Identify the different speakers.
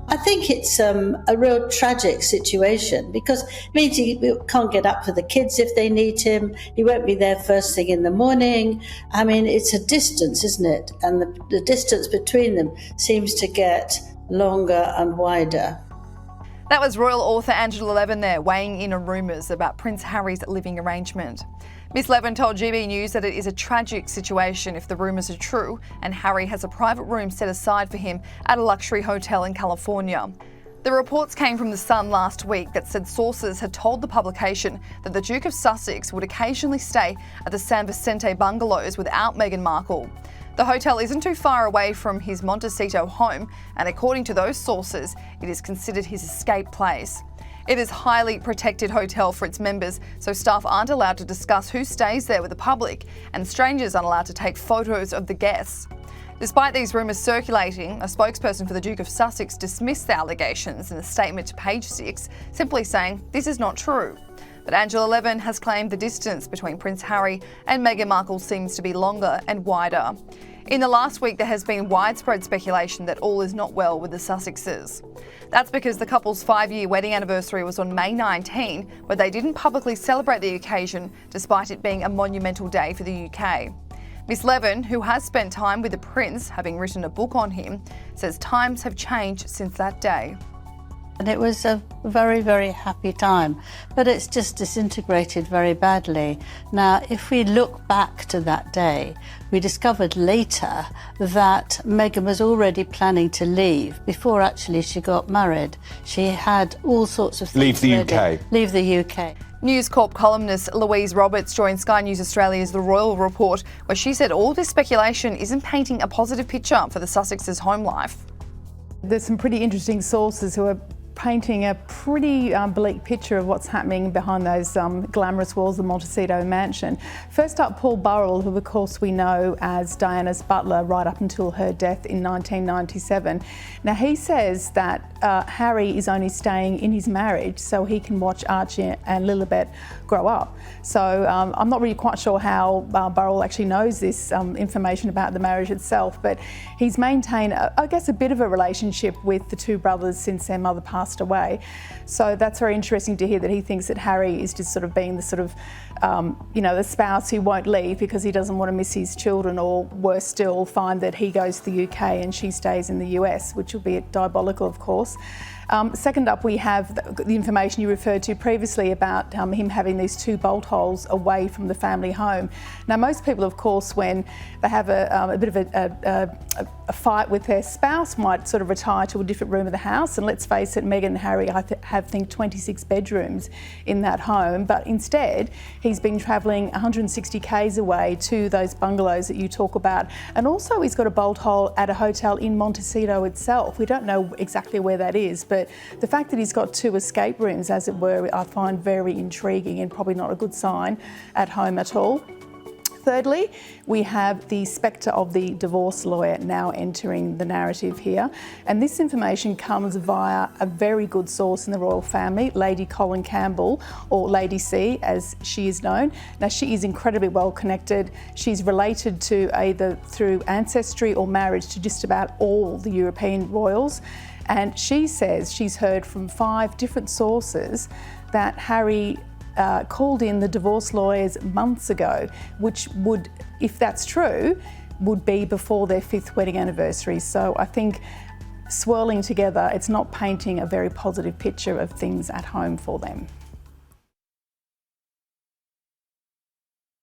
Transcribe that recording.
Speaker 1: I think it's a real tragic situation because it means he can't get up for the kids if they need him. He won't be there first thing in the morning. I mean, it's a distance, isn't it? And the distance between them seems to get longer and wider.
Speaker 2: That was royal author Angela Levin there, weighing in on rumours about Prince Harry's living arrangement. Miss Levin told GB News that it is a tragic situation if the rumours are true, and Harry has a private room set aside for him at a luxury hotel in California. The reports came from The Sun last week that said sources had told the publication that the Duke of Sussex would occasionally stay at the San Vicente bungalows without Meghan Markle. The hotel isn't too far away from his Montecito home, and according to those sources, it is considered his escape place. It is a highly protected hotel for its members, so staff aren't allowed to discuss who stays there with the public, and strangers aren't allowed to take photos of the guests. Despite these rumours circulating, a spokesperson for the Duke of Sussex dismissed the allegations in a statement to Page 6, simply saying this is not true. But Angela Levin has claimed the distance between Prince Harry and Meghan Markle seems to be longer and wider. In the last week, there has been widespread speculation that all is not well with the Sussexes. That's because the couple's 5-year wedding anniversary was on May 19, but they didn't publicly celebrate the occasion, despite it being a monumental day for the UK. Miss Levin, who has spent time with the Prince, having written a book on him, says times have changed since that day.
Speaker 1: And it was a very, very happy time, but it's just disintegrated very badly. Now, if we look back to that day, we discovered later that Meghan was already planning to leave before actually she got married. She had all sorts of things
Speaker 3: Leave the
Speaker 1: ready.
Speaker 3: UK.
Speaker 1: Leave the UK.
Speaker 2: News Corp columnist Louise Roberts joined Sky News Australia's The Royal Report, where she said all this speculation isn't painting a positive picture for the Sussexes' home life.
Speaker 4: There's some pretty interesting sources who are painting a pretty bleak picture of what's happening behind those glamorous walls of the Montecito mansion. First up, Paul Burrell, who of course we know as Diana's butler right up until her death in 1997. Now he says that Harry is only staying in his marriage so he can watch Archie and Lilibet grow up. So I'm not really quite sure how Burrell actually knows this information about the marriage itself, but he's maintained, I guess, a bit of a relationship with the two brothers since their mother passed away. So that's very interesting to hear that he thinks that Harry is just sort of being the sort of, the spouse who won't leave because he doesn't want to miss his children, or worse still, find that he goes to the UK and she stays in the US, which will be diabolical, of course. Second up, we have the information you referred to previously about him having these 2 bolt holes away from the family home. Now, most people, of course, when they have a bit of a fight with their spouse, might sort of retire to a different room of the house. And let's face it, Meghan and Harry have, I think, 26 bedrooms in that home. But instead, he's been travelling 160 k's away to those bungalows that you talk about. And also, he's got a bolt hole at a hotel in Montecito itself. We don't know exactly where that is, but the fact that he's got 2 escape rooms, as it were, I find very intriguing and probably not a good sign at home at all. Thirdly, we have the spectre of the divorce lawyer now entering the narrative here. And this information comes via a very good source in the royal family, Lady Colin Campbell, or Lady C, as she is known. Now, she is incredibly well connected. She's related to either through ancestry or marriage to just about all the European royals. And she says she's heard from 5 different sources that Harry called in the divorce lawyers months ago, which would, if that's true, would be before their 5th wedding anniversary. So I think swirling together, it's not painting a very positive picture of things at home for them.